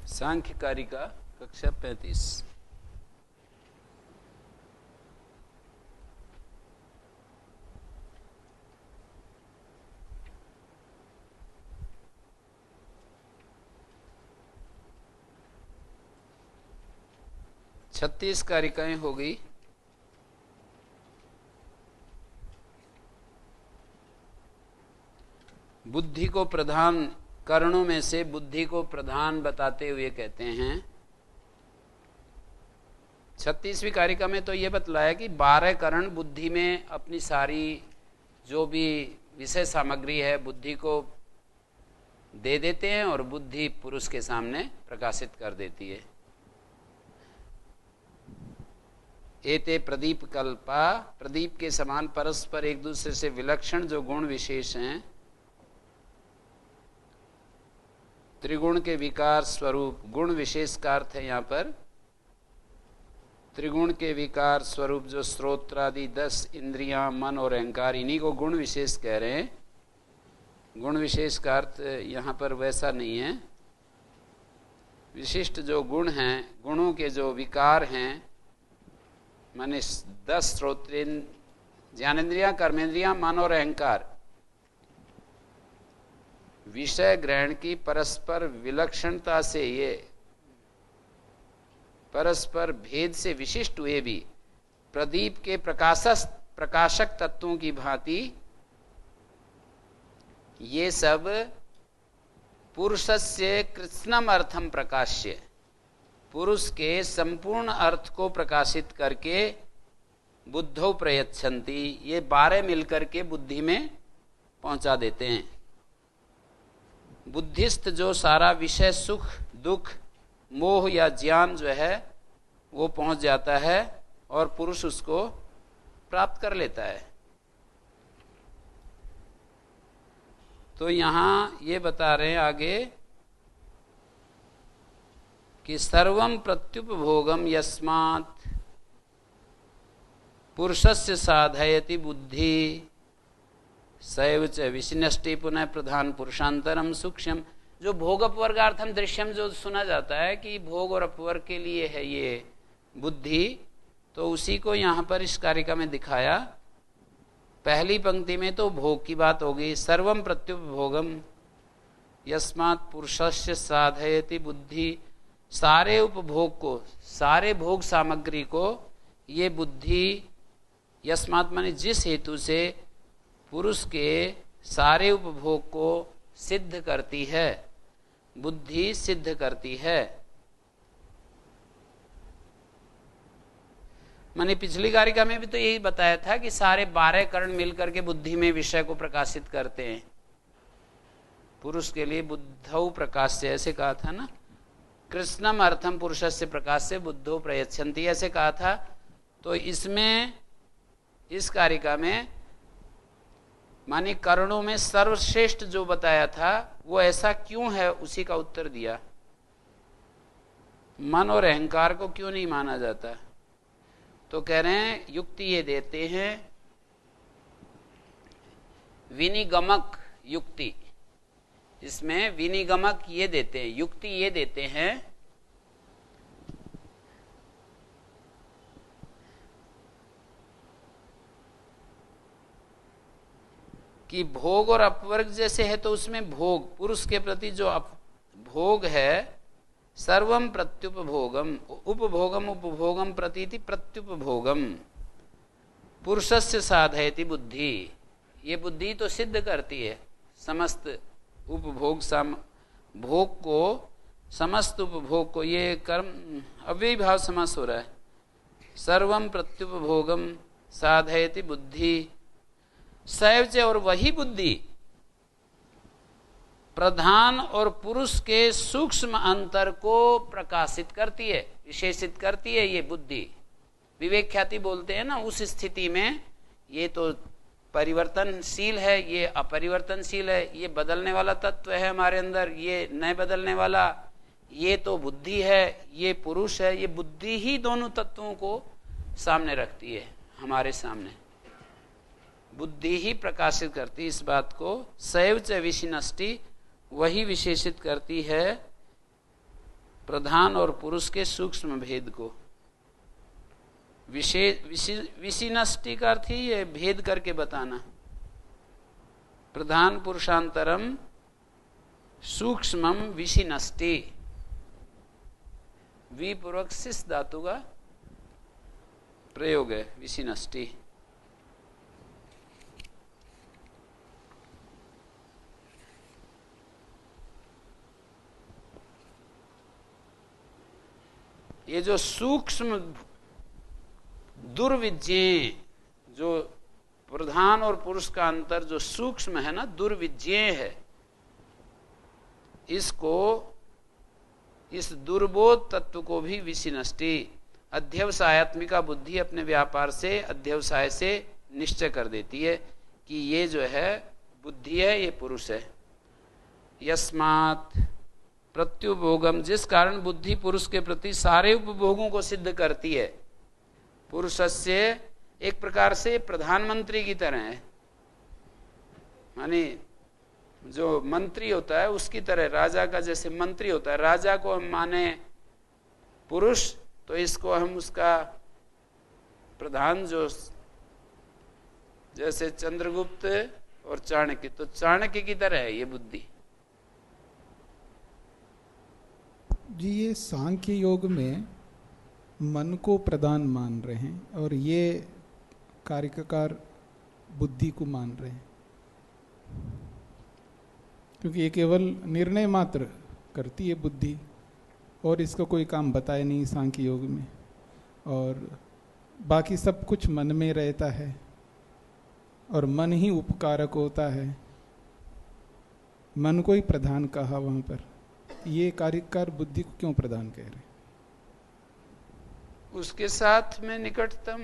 सांख्य कारिका कक्षा 35। छत्तीस कारिकाएं हो गई। बुद्धि को प्रधान करणों में से बुद्धि को प्रधान बताते हुए कहते हैं, 36वीं कारिका में तो ये बतलाया कि 12 करण बुद्धि में अपनी सारी जो भी विषय सामग्री है बुद्धि को दे देते हैं और बुद्धि पुरुष के सामने प्रकाशित कर देती है। एते प्रदीप कल्पा, प्रदीप के समान परस्पर एक दूसरे से विलक्षण जो गुण विशेष हैं, त्रिगुण के विकार स्वरूप, गुण विशेष का अर्थ है यहाँ पर त्रिगुण के विकार स्वरूप जो श्रोत्रादि 10 इंद्रियां, मन और अहंकार, इन्हीं को गुण विशेष कह रहे हैं। गुण विशेष का अर्थ यहाँ पर वैसा नहीं है। विशिष्ट जो गुण हैं, गुणों के जो विकार हैं, माने 10 श्रोत्रें, ज्ञानेन्द्रियां, कर्मेंद्रियां, मन और अहंकार, विषय ग्रहण की परस्पर विलक्षणता से, ये परस्पर भेद से विशिष्ट हुए भी प्रदीप के प्रकाशक तत्वों की भांति ये सब पुरुषस्य कृत्स्नम अर्थम प्रकाश्य, पुरुष के संपूर्ण अर्थ को प्रकाशित करके बुद्धौ प्रयच्छन्ति, ये 12 मिलकर के बुद्धि में पहुंचा देते हैं। बुद्धिस्त जो सारा विषय सुख दुख मोह या ज्ञान जो है वो पहुंच जाता है और पुरुष उसको प्राप्त कर लेता है। तो यहां ये बता रहे हैं आगे कि सर्वं प्रत्युपभोगम यस्मात् पुरुषस्य साधयति बुद्धि सैव च विशिनष्टि पुनः प्रधान पुरुषांतरम सूक्ष्म। जो भोग अपवर्गार्थम दृश्यम जो सुना जाता है कि भोग और अपवर्ग के लिए है ये बुद्धि, तो उसी को यहाँ पर इस कारिका में दिखाया। पहली पंक्ति में तो भोग की बात होगी, सर्वम प्रत्युपभोगम यस्मात् पुरुषस्य साधयति बुद्धि, सारे उपभोग को, सारे भोग सामग्री को ये बुद्धि, यस्मात् माने जिस हेतु से पुरुष के सारे उपभोग को सिद्ध करती है, बुद्धि सिद्ध करती है। मैंने पिछली कारिका में भी तो यही बताया था कि सारे 12 करण मिलकर के बुद्धि में विषय को प्रकाशित करते हैं। पुरुष के लिए बुद्धौ प्रकाश्य ऐसे कहा था ना, कृष्णम अर्थम पुरुषस्य प्रकाश्य बुद्धौ प्रयच्छन्ति ऐसे कहा था। तो इसमें इस कारिका में माने करणों में सर्वश्रेष्ठ जो बताया था वो ऐसा क्यों है, उसी का उत्तर दिया। मन और अहंकार को क्यों नहीं माना जाता, तो कह रहे हैं युक्ति ये देते हैं, विनिगमक युक्ति, इसमें विनिगमक ये देते हैं, युक्ति ये देते हैं कि भोग और अपवर्ग जैसे है तो उसमें भोग, पुरुष के प्रति जो भोग है, सर्वम प्रत्युपभोगम, उपभोगम उपभोगम प्रतीति प्रत्युपभोगम पुरुषस्य साधयति बुद्धि, ये बुद्धि तो सिद्ध करती है समस्त उपभोग भोग को, समस्त उपभोग को। ये कर्म अव्ययी भाव समास हो रहा है। सर्वम प्रत्युपभोगम साधयति बुद्धि सैवच, और वही बुद्धि प्रधान और पुरुष के सूक्ष्म अंतर को प्रकाशित करती है, विशेषित करती है। ये बुद्धि विवेक ख्याति बोलते हैं ना, उस स्थिति में ये तो परिवर्तनशील है, ये अपरिवर्तनशील है, ये बदलने वाला तत्व है हमारे अंदर, ये न बदलने वाला, ये तो बुद्धि है, ये पुरुष है। ये बुद्धि ही दोनों तत्वों को सामने रखती है, हमारे सामने बुद्धि ही प्रकाशित करती है इस बात को। सैव च विशिनष्टि, वही विशेषित करती है प्रधान और पुरुष के सूक्ष्म भेद को। विशिनष्टि का अर्थ ही है भेद करके बताना। प्रधान पुरुषांतरम सूक्ष्मम विशिनष्टि, विपूर्वक सिस धातु का प्रयोग है विशिनष्टि। ये जो सूक्ष्म दुर्विज्ञेय, जो प्रधान और पुरुष का अंतर जो सूक्ष्म है ना, दुर्विज्ञेय है, इसको, इस दुर्बोध तत्व को भी विशिनष्टि, अध्यवसायत्मिका बुद्धि अपने व्यापार से, अध्यवसाय से निश्चय कर देती है कि ये जो है बुद्धि है, ये पुरुष है। यस्मात् प्रत्युभोगम, जिस कारण बुद्धि पुरुष के प्रति सारे उपभोगों को सिद्ध करती है। पुरुषस्य एक प्रकार से प्रधानमंत्री की तरह है, माने जो मंत्री होता है उसकी तरह, राजा का जैसे मंत्री होता है। राजा को हम माने पुरुष, तो इसको हम उसका प्रधान, जो जैसे चंद्रगुप्त और चाणक्य, तो चाणक्य की तरह है ये बुद्धि। जी, ये सांख्य योग में मन को प्रधान मान रहे हैं और ये कार्यकार बुद्धि को मान रहे हैं, क्योंकि ये केवल निर्णय मात्र करती है बुद्धि, और इसका कोई काम बताया नहीं सांख्य योग में, और बाकी सब कुछ मन में रहता है और मन ही उपकारक होता है। मन को ही प्रधान कहा वहां पर, ये कार्यकार बुद्धि को क्यों प्रधान कह रहे? उसके साथ में निकटतम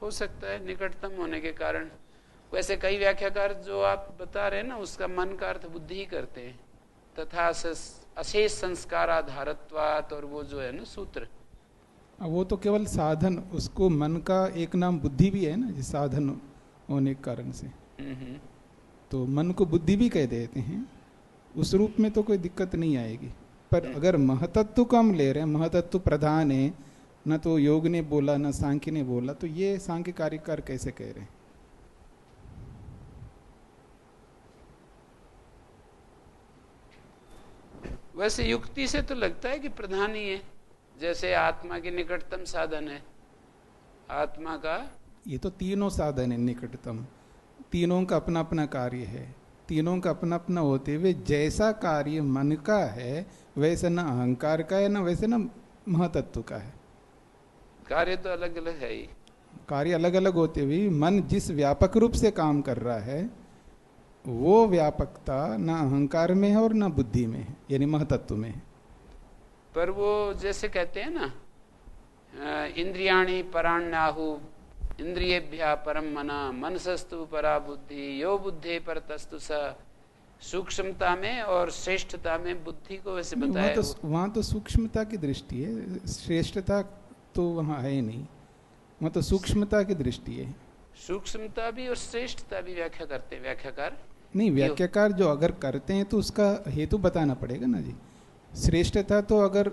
हो सकता है, निकटतम होने के कारण। वैसे कई व्याख्याकार जो आप बता रहे हैं ना, उसका मन का अर्थ बुद्धि ही करते हैं। तथा अशेष संस्कार आधारत्वात्, और वो जो है ना सूत्र, वो तो केवल साधन, उसको मन का एक नाम बुद्धि भी है ना, जिस साधन होने के कारण से, तो मन को बुद्धि भी कह देते हैं। उस रूप में तो कोई दिक्कत नहीं आएगी। पर अगर महतत्व को हम ले रहे हैं, महतत्व प्रधान है, न तो योग ने बोला न सांख्य ने बोला, तो ये सांख्य कार्यकार कैसे कह रहे हैं? वैसे युक्ति से तो लगता है कि प्रधान ही है, जैसे आत्मा के निकटतम साधन है आत्मा का। ये तो तीनों साधन है निकटतम, तीनों का अपना अपना कार्य है, तीनों का अपना अपना होते हुए जैसा कार्य मन का है वैसे न अहंकार का है, न वैसे न महतत्व का है। कार्य तो अलग अलग है ही, कार्य अलग अलग होते हुए मन जिस व्यापक रूप से काम कर रहा है वो व्यापकता न अहंकार में है और न बुद्धि में है, यानी महतत्व में है। पर वो जैसे कहते हैं ना, इंद्रियाणि पराण्याहु इंद्रियेभ्यः परम मना मनसस्तु परा बुद्धि, यो बुद्धे परतस्तु स। सूक्ष्मता में और श्रेष्ठता में बुद्धि को वैसे बताया। वहाँ तो सूक्ष्मता की दृष्टि है, श्रेष्ठता तो वहाँ है नहीं, वहाँ तो सूक्ष्मता की दृष्टि है। सूक्ष्मता भी और श्रेष्ठता भी व्याख्या करते हैं व्याख्याकार। नहीं, व्याख्याकार जो अगर करते हैं तो उसका हेतु बताना पड़ेगा ना जी। श्रेष्ठता तो अगर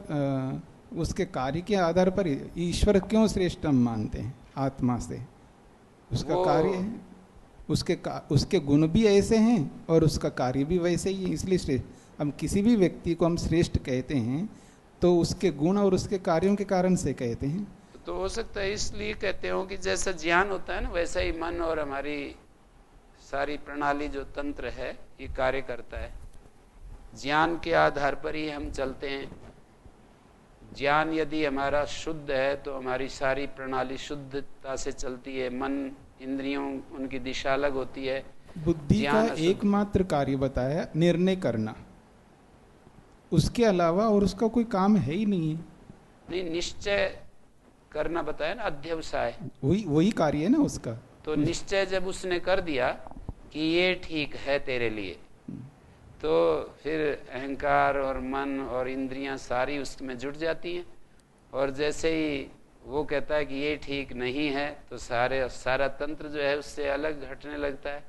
उसके कार्य के आधार पर, ईश्वर क्यों श्रेष्ठ हम मानते हैं आत्मा से, उसका कार्य है, उसके गुण भी ऐसे हैं और उसका कार्य भी वैसे ही है, इसलिए श्रेष्ठ। हम किसी भी व्यक्ति को हम श्रेष्ठ कहते हैं तो उसके गुण और उसके कार्यों के कारण से कहते हैं। तो हो सकता है इसलिए कहते हो कि जैसा ज्ञान होता है ना, वैसा ही मन और हमारी सारी प्रणाली जो तंत्र है ये कार्य करता है। ज्ञान के आधार पर ही हम चलते हैं। ज्ञान यदि हमारा शुद्ध है तो हमारी सारी प्रणाली शुद्धता से चलती है। मन, इंद्रियों, उनकी दिशा अलग होती है। बुद्धि का एकमात्र कार्य बताया निर्णय करना, उसके अलावा और उसका कोई काम है ही नहीं है। नहीं, निश्चय करना बताया ना, अध्यवसाय, वही कार्य है ना उसका। तो निश्चय जब उसने कर दिया कि ये ठीक है तेरे लिए, तो फिर अहंकार और मन और इंद्रियां सारी उसमें जुट जाती हैं, और जैसे ही वो कहता है कि ये ठीक नहीं है तो सारा तंत्र जो है उससे अलग हटने लगता है।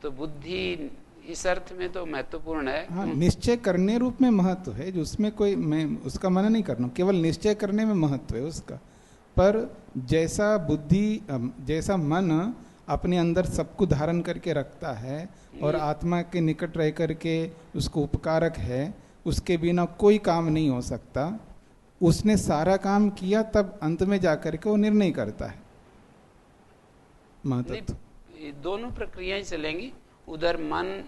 तो बुद्धि इस अर्थ में तो महत्वपूर्ण है। हाँ, निश्चय करने रूप में महत्व है, जो उसमें कोई, मैं उसका मना नहीं कर रहा हूँ, केवल निश्चय करने में महत्व है उसका। पर जैसा बुद्धि, जैसा मन अपने अंदर सबको धारण करके रखता है और आत्मा के निकट रह करके उसको उपकारक है, उसके बिना कोई काम नहीं हो सकता। उसने सारा काम किया तब अंत में जाकर के वो निर्णय करता है। महत्व दोनों प्रक्रियाएं चलेंगी। उधर मन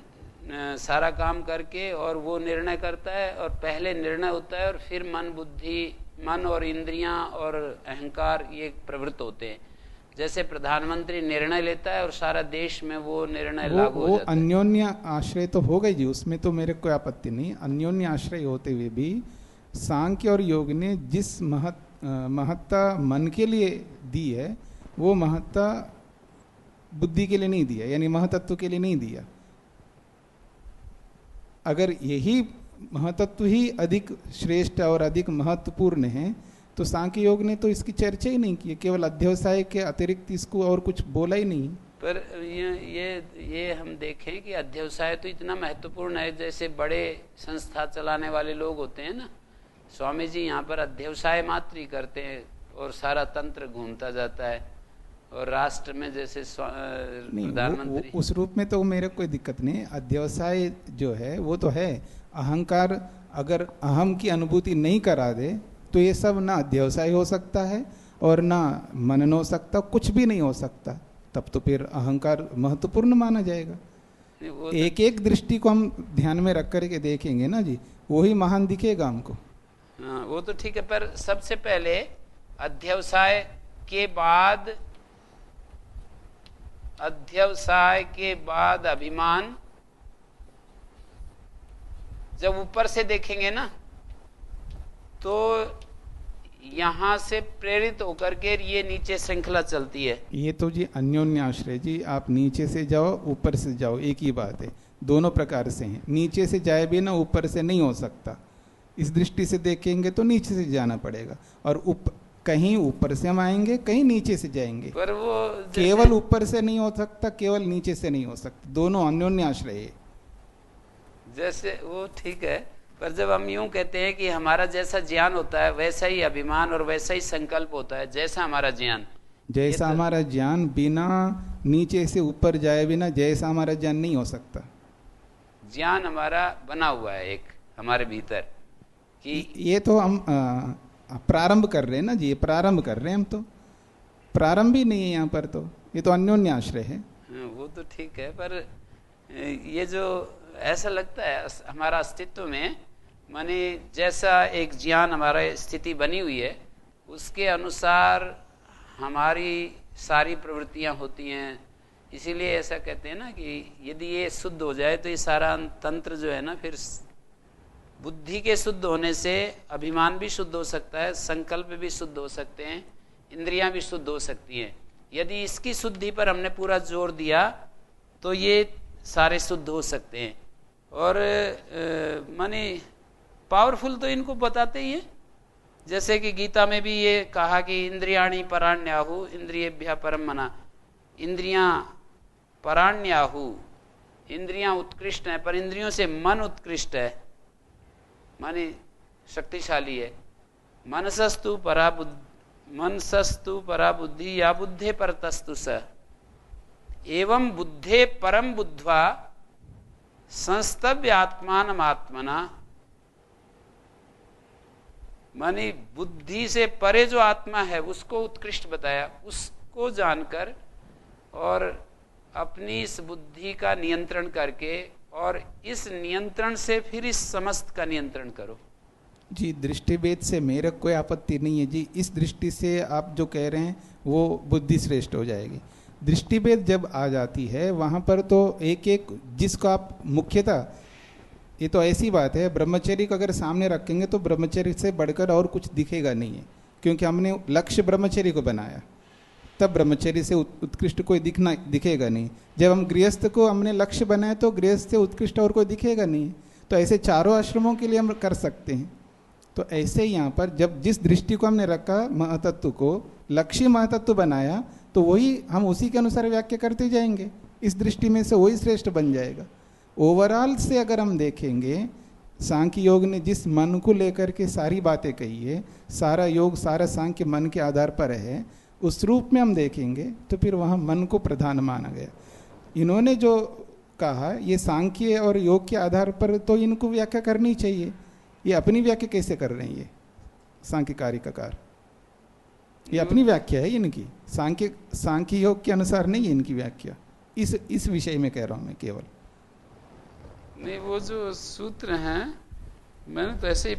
सारा काम करके और वो निर्णय करता है, और पहले निर्णय होता है और फिर मन और इंद्रियां और अहंकार ये प्रवृत्त होते हैं। जैसे प्रधानमंत्री निर्णय लेता है और सारा देश में वो निर्णय लागू हो जाता है। अन्योन्य आश्रय तो हो गई जी, उसमें तो मेरे कोई आपत्ति नहीं। अन्योन्य आश्रय होते हुए भी सांख्य और योग ने जिस महत्ता मन के लिए दी है, वो महत्ता बुद्धि के लिए नहीं दिया, यानी महतत्व के लिए नहीं दिया। अगर यही महतत्व ही अधिक श्रेष्ठ और अधिक महत्वपूर्ण है तो सांख्य योग ने तो इसकी चर्चा ही नहीं की, केवल अध्यवसाय के अतिरिक्त इसको और कुछ बोला ही नहीं। पर ये हम देखें कि अध्यवसाय तो इतना महत्वपूर्ण है। जैसे बड़े संस्था चलाने वाले लोग होते हैं ना, स्वामी जी यहाँ पर अध्यवसाय मात्र ही करते हैं और सारा तंत्र घूमता जाता है। और राष्ट्र में जैसे प्रधानमंत्री, उस रूप में तो मेरे कोई दिक्कत नहीं। अध्यवसाय जो है वो तो है, अहंकार अगर अहम की अनुभूति नहीं करा दे तो ये सब ना अध्यवसाय हो सकता है और ना मनन हो सकता, कुछ भी नहीं हो सकता। तब तो फिर अहंकार महत्वपूर्ण माना जाएगा। एक एक दृष्टि को हम ध्यान में रख करके देखेंगे ना जी, वही महान दिखेगा हमको। हाँ, वो तो ठीक है, पर सबसे पहले अध्यवसाय के बाद अभिमान, जब ऊपर से देखेंगे ना तो यहां से प्रेरित होकर के ये नीचे श्रृंखला चलती है। ये तो जी अन्योन्य आश्रय जी, आप नीचे से जाओ ऊपर से जाओ एक ही बात है, दोनों प्रकार से हैं। नीचे से जाए भी ना ऊपर से नहीं हो सकता। इस दृष्टि से देखेंगे तो नीचे से जाना पड़ेगा, और कहीं ऊपर से हम आएंगे, कहीं नीचे से जाएंगे। पर वो केवल ऊपर से नहीं हो सकता, केवल नीचे से नहीं हो सकता, दोनों अन्योन्य आश्रय है। जैसे वो ठीक है, पर जब हम यूं कहते हैं कि हमारा जैसा ज्ञान होता है वैसा ही अभिमान और वैसा ही संकल्प होता है, जैसा हमारा ज्ञान, जैसा हमारा ज्ञान बिना नीचे से ऊपर जाए बिना जैसा हमारा ज्ञान नहीं हो सकता। ज्ञान हमारा बना हुआ है एक हमारे भीतर कि ये तो हम प्रारंभ कर रहे हैं ना जी, ये प्रारंभ कर रहे हैं हम, तो प्रारंभ ही नहीं है यहाँ पर, तो ये तो अन्योन्य आश्रय है। वो तो ठीक है, पर ये जो ऐसा लगता है हमारा अस्तित्व में, माने जैसा एक ज्ञान हमारा स्थिति बनी हुई है उसके अनुसार हमारी सारी प्रवृत्तियां होती हैं। इसीलिए ऐसा कहते हैं ना कि यदि ये शुद्ध हो जाए तो ये सारा तंत्र जो है ना, फिर बुद्धि के शुद्ध होने से अभिमान भी शुद्ध हो सकता है, संकल्प भी शुद्ध हो सकते हैं, इंद्रियां भी शुद्ध हो सकती हैं। यदि इसकी शुद्धि पर हमने पूरा जोर दिया तो ये सारे शुद्ध हो सकते हैं। और माने पावरफुल तो इनको बताते ही है। जैसे कि गीता में भी ये कहा कि इंद्रियाणि पराण्याहु इंद्रियेभ्यः परम मना, इंद्रियां पराण्याहु, इंद्रियां उत्कृष्ट हैं पर इंद्रियों से मन उत्कृष्ट है, माने शक्तिशाली है। मनसस्तु परा बुद्धि या बुद्धे परतस्तु स एवं बुद्धे परम बुद्ध्वा संस्तभ्य आत्मान आत्मना, मानी बुद्धि से परे जो आत्मा है उसको उत्कृष्ट बताया, उसको जानकर और अपनी इस बुद्धि का नियंत्रण करके और इस नियंत्रण से फिर इस समस्त का नियंत्रण करो। जी, दृष्टिभेद से मेरा कोई आपत्ति नहीं है जी। इस दृष्टि से आप जो कह रहे हैं वो बुद्धि श्रेष्ठ हो जाएगी। दृष्टिभेद जब आ जाती है वहाँ पर तो एक एक जिसको आप मुख्यतः, ये तो ऐसी बात है, ब्रह्मचर्य को अगर सामने रखेंगे तो ब्रह्मचर्य से बढ़कर और कुछ दिखेगा नहीं है, क्योंकि हमने लक्ष्य ब्रह्मचर्य को बनाया। तब ब्रह्मचर्य से उत्कृष्ट कोई दिखेगा नहीं। जब हम गृहस्थ को हमने लक्ष्य बनाए तो गृहस्थ से उत्कृष्ट और कोई दिखेगा नहीं। तो ऐसे चारों आश्रमों के लिए हम कर सकते हैं। तो ऐसे ही यहाँ पर जब जिस दृष्टि को हमने रखा, महतत्व को लक्ष्य महतत्व बनाया, तो वही हम उसी के अनुसार व्याख्या करते जाएंगे। इस दृष्टि में से वही श्रेष्ठ बन जाएगा। ओवरऑल से अगर हम देखेंगे, सांख्य योग ने जिस मन को लेकर के सारी बातें कही है, सारा योग सारा सांख्य मन के आधार पर है, उस रूप में हम देखेंगे तो फिर वहाँ मन को प्रधान माना गया। इन्होंने जो कहा ये सांख्य और योग के आधार पर, तो इनको व्याख्या करनी चाहिए। ये अपनी व्याख्या कैसे कर रहे हैं? ये सांख्य कारिकाकार, ये अपनी व्याख्या है इनकी, सांख्य योग के अनुसार नहीं है इनकी व्याख्या। इस विषय में कह रहा हूँ मैं केवल। नहीं, वो जो सूत्र हैं, मैंने तो ऐसे ही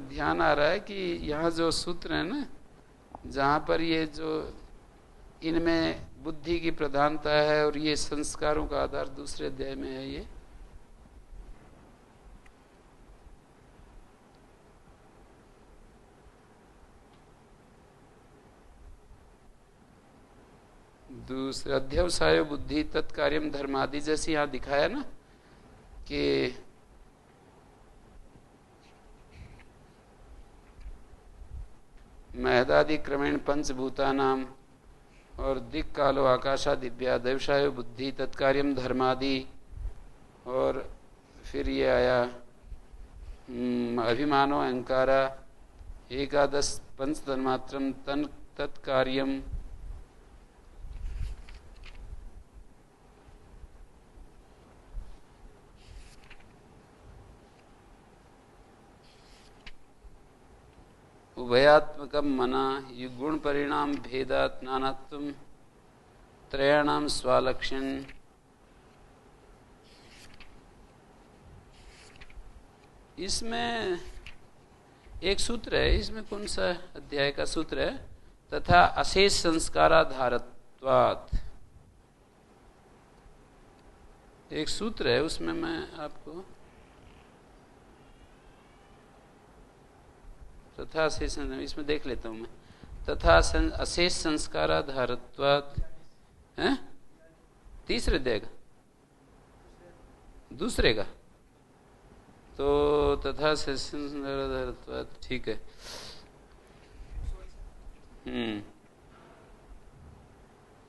ध्यान आ रहा है कि यहाँ जो सूत्र है ना, जहाँ पर ये जो इनमें बुद्धि की प्रधानता है और ये संस्कारों का आधार दूसरे अध्याय में है, ये दूसरे अध्यवसाय बुद्धि तत्कार्यम धर्मादि, जैसे यहाँ दिखाया ना कि महदादि क्रमेण पंचभूतानाम और दिक् कालो आकाशादिव्या दैवशाय बुद्धि तत्कार्यम धर्मादि, और फिर ये आया अभिमानो अहंकारा एकादश पंच तन्मात्रम तन तत्कार्यम, उभयात्मकम मना युगुण परिणाम भेदात नानात्वम त्रयाणाम स्वालक्षण। इसमें एक सूत्र है, इसमें कौन सा अध्याय का सूत्र है? तथा अशेष संस्काराधारत्वात्, एक सूत्र है, उसमें मैं आपको तथा अशेष, इसमें देख लेता हूं मैं। तथा अशेष संस्काराधारत्वात् है तीसरे देगा, दूसरे का तो तथा अशेष संस्काराधारत्वात्, ठीक है।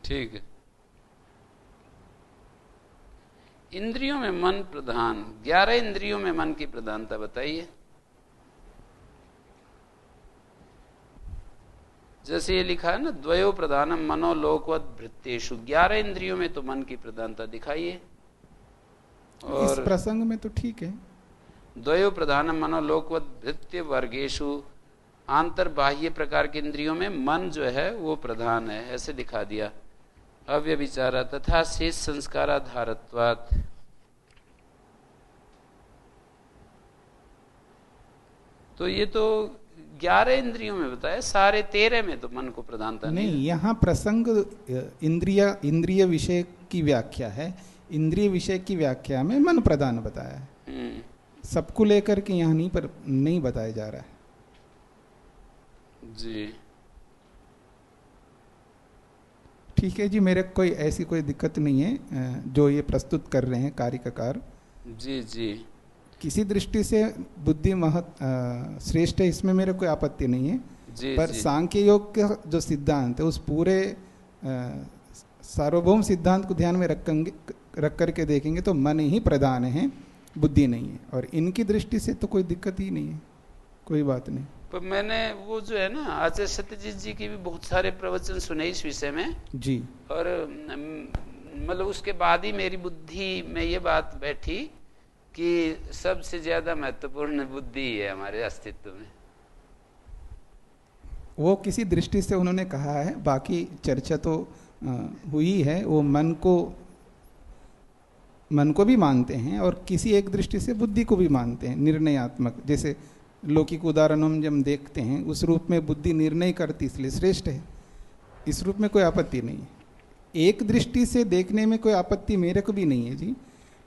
ठीक है। इंद्रियों में मन प्रधान, 11 इंद्रियों में मन की प्रधानता बताइए। जैसे ये लिखा है ना, द्वयो प्रधानम मनोलोकवत भृत्येषु, 11 इंद्रियों में तो मन की प्रधानता दिखाइए। और इस प्रसंग में तो ठीक है, द्वयो प्रधानम मनोलोकवत भृत्य वर्गेषु, आंतर बाह्य प्रकार के इंद्रियों में मन जो है वो प्रधान है, ऐसे दिखा दिया। अव्यभिचारा तथा शेष संस्काराधारत्वात्, तो ये तो 11 इंद्रियों में बताया, सारे 13 में तो मन को प्रधानता नहीं। यहाँ प्रसंग इंद्रिय विषय की व्याख्या है, इंद्रिय विषय की व्याख्या में मन प्रधान बताया है, सबको लेकर के यहाँ नहीं बताया जा रहा है जी। ठीक है जी, मेरे कोई ऐसी कोई दिक्कत नहीं है जो ये प्रस्तुत कर रहे हैं कारिकाकार जी जी। किसी दृष्टि से बुद्धि श्रेष्ठ है, इसमें मेरे कोई आपत्ति नहीं है जी, पर सांख्य योग के जो सिद्धांत है उस पूरे सार्वभौम सिद्धांत को ध्यान में रख करके देखेंगे तो मन ही प्रधान है, बुद्धि नहीं है, और इनकी दृष्टि से तो कोई दिक्कत ही नहीं है, कोई बात नहीं। पर मैंने वो जो है ना आचार्य सत्यजीत जी की भी बहुत सारे प्रवचन सुने इस विषय में जी, और मतलब उसके बाद ही मेरी बुद्धि में ये बात बैठी कि सबसे ज्यादा महत्वपूर्ण बुद्धि ही है हमारे अस्तित्व में। वो किसी दृष्टि से उन्होंने कहा है, बाकी चर्चा तो हुई है। वो मन को भी मानते हैं और किसी एक दृष्टि से बुद्धि को भी मानते हैं, निर्णयात्मक। जैसे लौकिक उदाहरणों में जब हम देखते हैं उस रूप में बुद्धि निर्णय करती, इसलिए श्रेष्ठ है, इस रूप में कोई आपत्ति नहीं है। एक दृष्टि से देखने में कोई आपत्ति मेरे को भी नहीं है जी,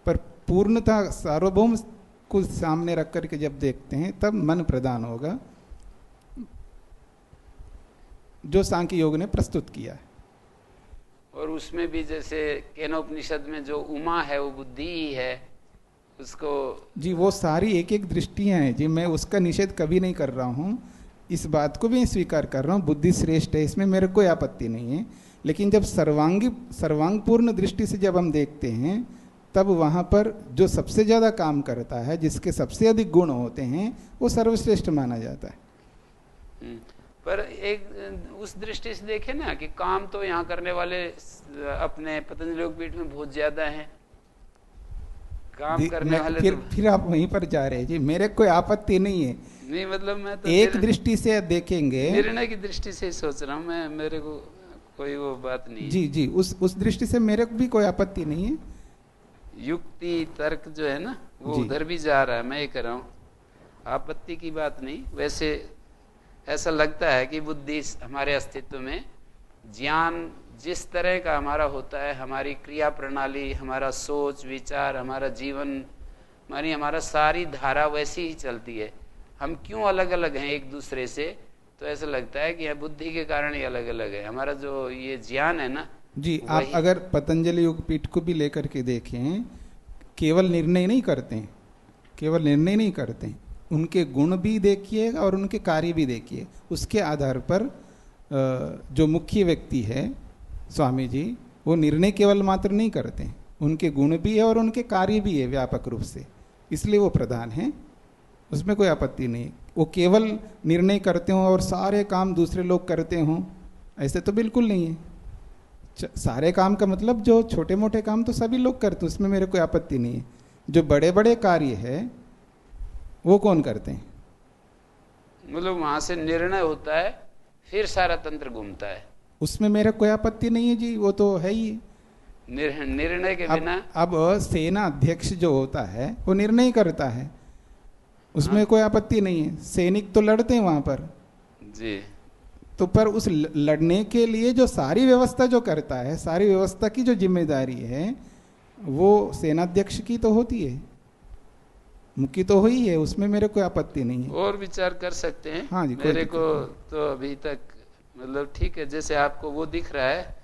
पर पूर्णतः सार्वभौम को सामने रख करके जब देखते हैं तब मन प्रधान होगा, जो सांख्य योग ने प्रस्तुत किया है। और उसमें भी जैसे केनोपनिषद में जो उमा है वो बुद्धि ही है, उसको जी वो सारी एक एक दृष्टियां हैं जी, मैं उसका निषेध कभी नहीं कर रहा हूँ, इस बात को भी स्वीकार कर रहा हूँ, बुद्धि श्रेष्ठ है, इसमें मेरे कोई आपत्ति नहीं है। लेकिन जब सर्वांगपूर्ण दृष्टि से जब हम देखते हैं तब वहाँ पर जो सबसे ज़्यादा काम करता है, जिसके सबसे अधिक गुण होते हैं, वो सर्वश्रेष्ठ माना जाता है। पर एक उस दृष्टि से देखे ना कि काम तो यहाँ करने वाले अपने पतंजलि योगपीठ में बहुत ज्यादा हैं, काम करने वाले फिर आप वहीं पर जा रहे हैं जी, मेरे कोई आपत्ति नहीं है। नहीं मतलब मैं तो एक दृष्टि से देखेंगे, निर्णय की दृष्टि से ही सोच रहा हूँ मैं, मेरे को कोई वो बात नहीं जी जी, उस दृष्टि से मेरे को भी कोई आपत्ति नहीं है। युक्ति तर्क जो है ना वो उधर भी जा रहा है, मैं ये कर रहा हूँ, आपत्ति की बात नहीं। वैसे ऐसा लगता है कि बुद्धि हमारे अस्तित्व में, ज्ञान जिस तरह का हमारा होता है, हमारी क्रिया प्रणाली, हमारा सोच विचार, हमारा जीवन, हमारा सारी धारा वैसी ही चलती है। हम क्यों अलग अलग हैं एक दूसरे से, तो ऐसा लगता है कि बुद्धि के कारण ही अलग अलग है। हमारा जो ये ज्ञान है ना जी, आप अगर पतंजलि योगपीठ को भी लेकर के देखें, केवल निर्णय नहीं करते, उनके गुण भी देखिए और उनके कार्य भी देखिए। उसके आधार पर जो मुख्य व्यक्ति है स्वामी जी, वो निर्णय केवल मात्र नहीं करते, उनके गुण भी है और उनके कार्य भी है व्यापक रूप से, इसलिए वो प्रधान हैं, उसमें कोई आपत्ति नहीं। वो केवल निर्णय करते हों और सारे काम दूसरे लोग करते हों, ऐसे तो बिल्कुल नहीं है। सारे काम का मतलब जो छोटे मोटे काम तो सभी लोग करते हैं, उसमें मेरे कोई आपत्ति नहीं है। जो बड़े बड़े कार्य है वो कौन करते हैं? मतलब वहां से निर्णय होता है, फिर सारा तंत्र घूमता है, उसमें मेरा कोई आपत्ति नहीं है जी, वो तो है ही। निर्णय के बिना अब सेना अध्यक्ष जो होता है वो निर्णय करता है, उसमें कोई आपत्ति नहीं है। सैनिक तो लड़ते हैं वहां पर जी, तो पर उस लड़ने के लिए जो सारी व्यवस्था जो करता है, सारी व्यवस्था की जो जिम्मेदारी है वो सेनाध्यक्ष की तो होती है, मुख्य तो हुई है, उसमें मेरे कोई आपत्ति नहीं है। और विचार कर सकते हैं। हाँ जी, मेरे को तो अभी तक मतलब ठीक है, जैसे आपको वो दिख रहा है,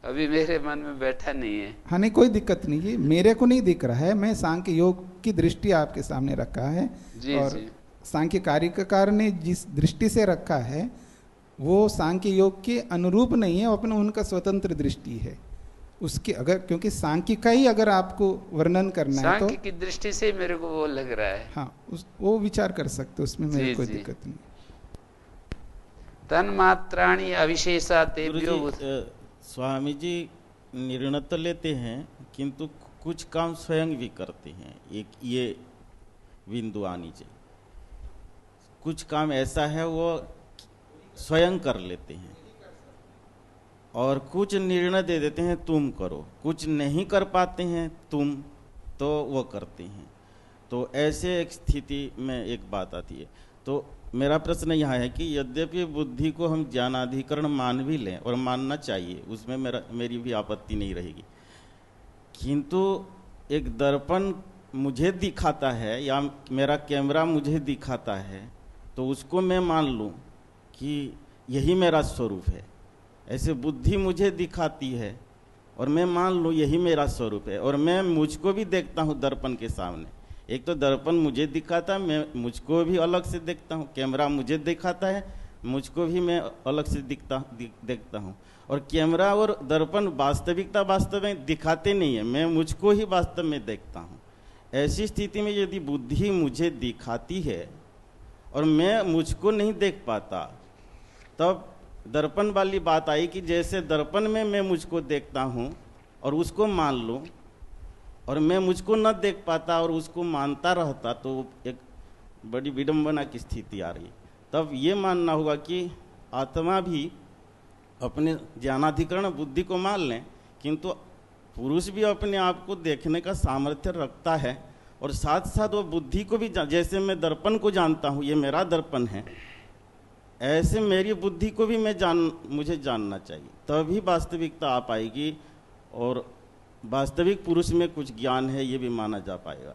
अभी मेरे मन में बैठा नहीं है। हाँ नहीं, कोई दिक्कत नहीं है, मेरे को नहीं दिख रहा है, मैं सांख्य योग की दृष्टि आपके सामने रखा है जी, और जी। सांख्य कार्यकार ने जिस दृष्टि से रखा है वो सांख्य योग के अनुरूप नहीं है, अपना उनका स्वतंत्र दृष्टि है उसके। अगर क्योंकि सांख्य का ही अगर आपको वर्णन करना है तो सांख्य की दृष्टि से मेरे को वो लग रहा है। हाँ, वो विचार कर सकते, उसमें मेरे कोई दिक्कत नहीं। तन्मात्राणि अविशेषा तेभ्यो। स्वामी जी निर्णय तो लेते हैं किंतु कुछ काम स्वयं भी करते हैं, एक ये बिंदु आनी चाहिए। कुछ काम ऐसा है वो स्वयं कर लेते हैं और कुछ निर्णय दे देते हैं तुम करो, कुछ नहीं कर पाते हैं तुम, तो वो करते हैं। तो ऐसे एक स्थिति में एक बात आती है। तो मेरा प्रश्न यहाँ है कि यद्यपि बुद्धि को हम ज्ञानाधिकरण मान भी लें और मानना चाहिए, उसमें मेरी भी आपत्ति नहीं रहेगी, किंतु एक दर्पण मुझे दिखाता है या मेरा कैमरा मुझे दिखाता है तो उसको मैं मान लूँ कि यही मेरा स्वरूप है। ऐसे बुद्धि मुझे दिखाती है और मैं मान लूँ यही मेरा स्वरूप है, और मैं मुझको भी देखता हूँ दर्पण के सामने। एक तो दर्पण मुझे दिखाता है, मैं मुझको भी अलग से देखता हूँ, कैमरा मुझे दिखाता है, मुझको भी मैं अलग से देखता हूँ। और कैमरा और दर्पण वास्तविकता वास्तव में दिखाते नहीं है, मैं मुझको ही वास्तव में देखता हूँ। ऐसी स्थिति में यदि बुद्धि मुझे दिखाती है और मैं मुझको नहीं देख पाता, तब दर्पण वाली बात आई कि जैसे दर्पण में मैं मुझको देखता हूँ और उसको मान लूँ, और मैं मुझको न देख पाता और उसको मानता रहता, तो एक बड़ी विडंबना की स्थिति आ रही। तब ये मानना होगा कि आत्मा भी अपने ज्ञानाधिकरण बुद्धि को मान लें, किंतु पुरुष भी अपने आप को देखने का सामर्थ्य रखता है, और साथ साथ वो बुद्धि को भी, जैसे मैं दर्पण को जानता हूँ ये मेरा दर्पण है, ऐसे मेरी बुद्धि को भी मुझे जानना चाहिए, तभी वास्तविकता आ पाएगी और वास्तविक पुरुष में कुछ ज्ञान है ये भी माना जा पाएगा।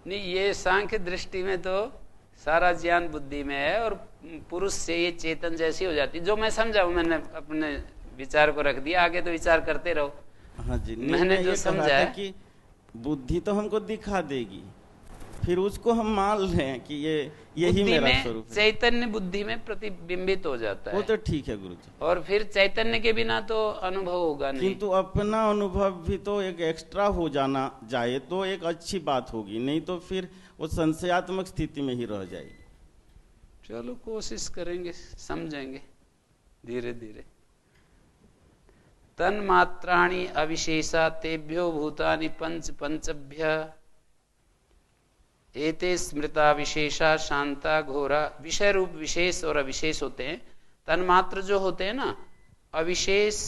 नहीं, ये सांख्य दृष्टि में तो सारा ज्ञान बुद्धि में है और पुरुष से ये चेतन जैसी हो जाती, जो मैं समझा हूं, मैंने अपने विचार को रख दिया, आगे तो विचार करते रहो। हाँ जी, मैंने जो ये कहा समझा था है कि बुद्धि तो हमको दिखा देगी, फिर उसको हम मान लें कि यही बुद्धि मेरा में स्वरूप है। चैतन्य बुद्धि में प्रतिबिंबित हो जाता वो है, तो ठीक है गुरु जी, और फिर चैतन्य के बिना तो अनुभव होगा नहीं। किंतु अपना अनुभव भी तो एक एक्स्ट्रा हो जाना जाए तो एक अच्छी बात होगी, नहीं तो फिर वो संशयात्मक स्थिति में ही रह जाएगी। चलो कोशिश करेंगे, समझेंगे धीरे धीरे। तन्मात्राणि अविशेषा तेभ्यो भूतानि पंच पंचभ्य एते स्मृता विशेषा शांता घोरा। विषय रूप विशेष और अविशेष होते हैं। तन्मात्र जो होते हैं ना अविशेष,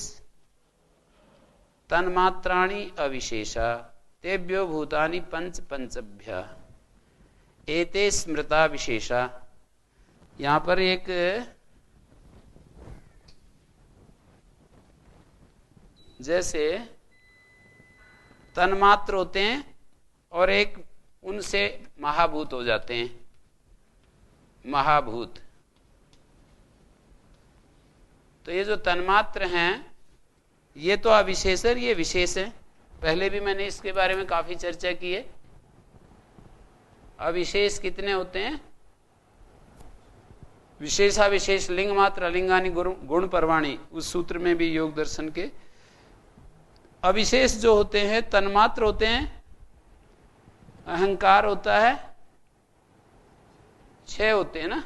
तन्मात्राणि अविशेषा तेभ्यो भूतानि पंच पंचभ्य एते स्मृता विशेषा। यहां पर एक जैसे तन्मात्र होते हैं और एक उनसे महाभूत हो जाते हैं, महाभूत। तो ये जो तन्मात्र हैं ये तो अविशेष है, ये विशेष है। पहले भी मैंने इसके बारे में काफी चर्चा की है। अविशेष कितने होते हैं? विशेषा विशेष लिंग मात्र अलिंगानी गुण परवाणी, उस सूत्र में भी योग दर्शन के अविशेष जो होते हैं तन्मात्र होते हैं। अहंकार होता है, 6 होते हैं ना,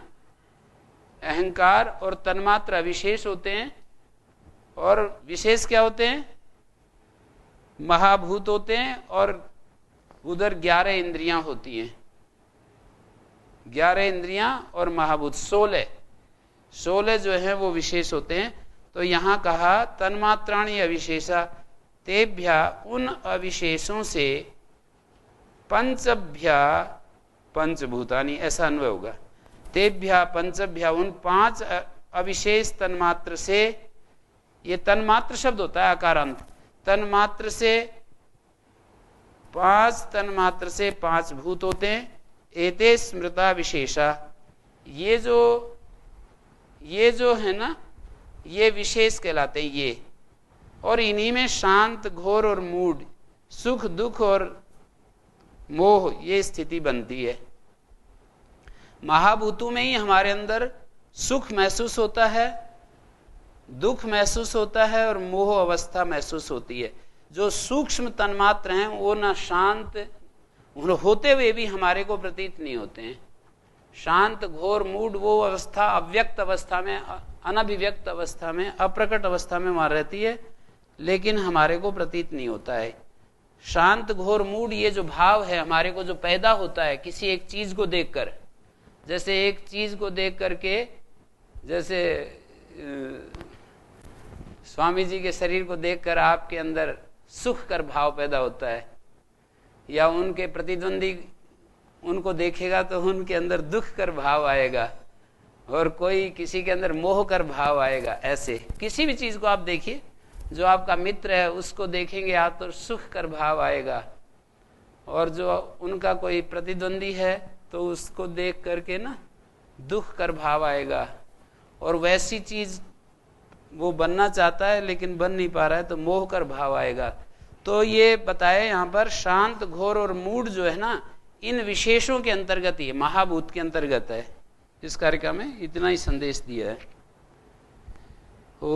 अहंकार और तन्मात्र अविशेष होते हैं। और विशेष क्या होते हैं? महाभूत होते हैं। और उधर 11 इंद्रियां होती हैं, 11 इंद्रियां और महाभूत 16 जो है वो विशेष होते हैं। तो यहां कहा तन्मात्राणि अविशेषा तेभ्या, उन अविशेषों से पंचभ्या पंचभूतानि, ऐसा अन्वय होगा। तेभ्या पंचभ्या, उन 5 अविशेष तन्मात्र से, ये तन्मात्र शब्द होता है आकारांत, तन्मात्र से 5 तन्मात्र से 5 भूत होते हैं। एते स्मृता विशेषा, ये जो है ना ये विशेष कहलाते हैं ये। और इन्हीं में शांत घोर और मूड, सुख दुख और मोह, ये स्थिति बनती है। महाभूतों में ही हमारे अंदर सुख महसूस होता है, दुख महसूस होता है और मोह अवस्था महसूस होती है। जो सूक्ष्म तन्मात्र हैं वो ना शांत होते हुए भी हमारे को प्रतीत नहीं होते हैं। शांत घोर मूड वो अवस्था अव्यक्त अवस्था में, अनभिव्यक्त अवस्था में, अप्रकट अवस्था में वहां रहती है, लेकिन हमारे को प्रतीत नहीं होता है। शांत घोर मूड, ये जो भाव है हमारे को जो पैदा होता है किसी एक चीज को देखकर, जैसे एक चीज को देख करके, जैसे स्वामी जी के शरीर को देखकर आपके अंदर सुख कर भाव पैदा होता है, या उनके प्रतिद्वंदी उनको देखेगा तो उनके अंदर दुख कर भाव आएगा, और कोई किसी के अंदर मोह कर भाव आएगा। ऐसे किसी भी चीज को आप देखिए, जो आपका मित्र है उसको देखेंगे आप तो सुख कर भाव आएगा, और जो उनका कोई प्रतिद्वंदी है तो उसको देख करके ना दुख कर भाव आएगा। और वैसी चीज वो बनना चाहता है लेकिन बन नहीं पा रहा है तो मोह कर भाव आएगा। तो ये बताए यहाँ पर शांत घोर और मूड जो है ना, इन विशेषों के अंतर्गत ही, महाभूत के अंतर्गत है। इस कार्यक्रम में इतना ही संदेश दिया है। ओ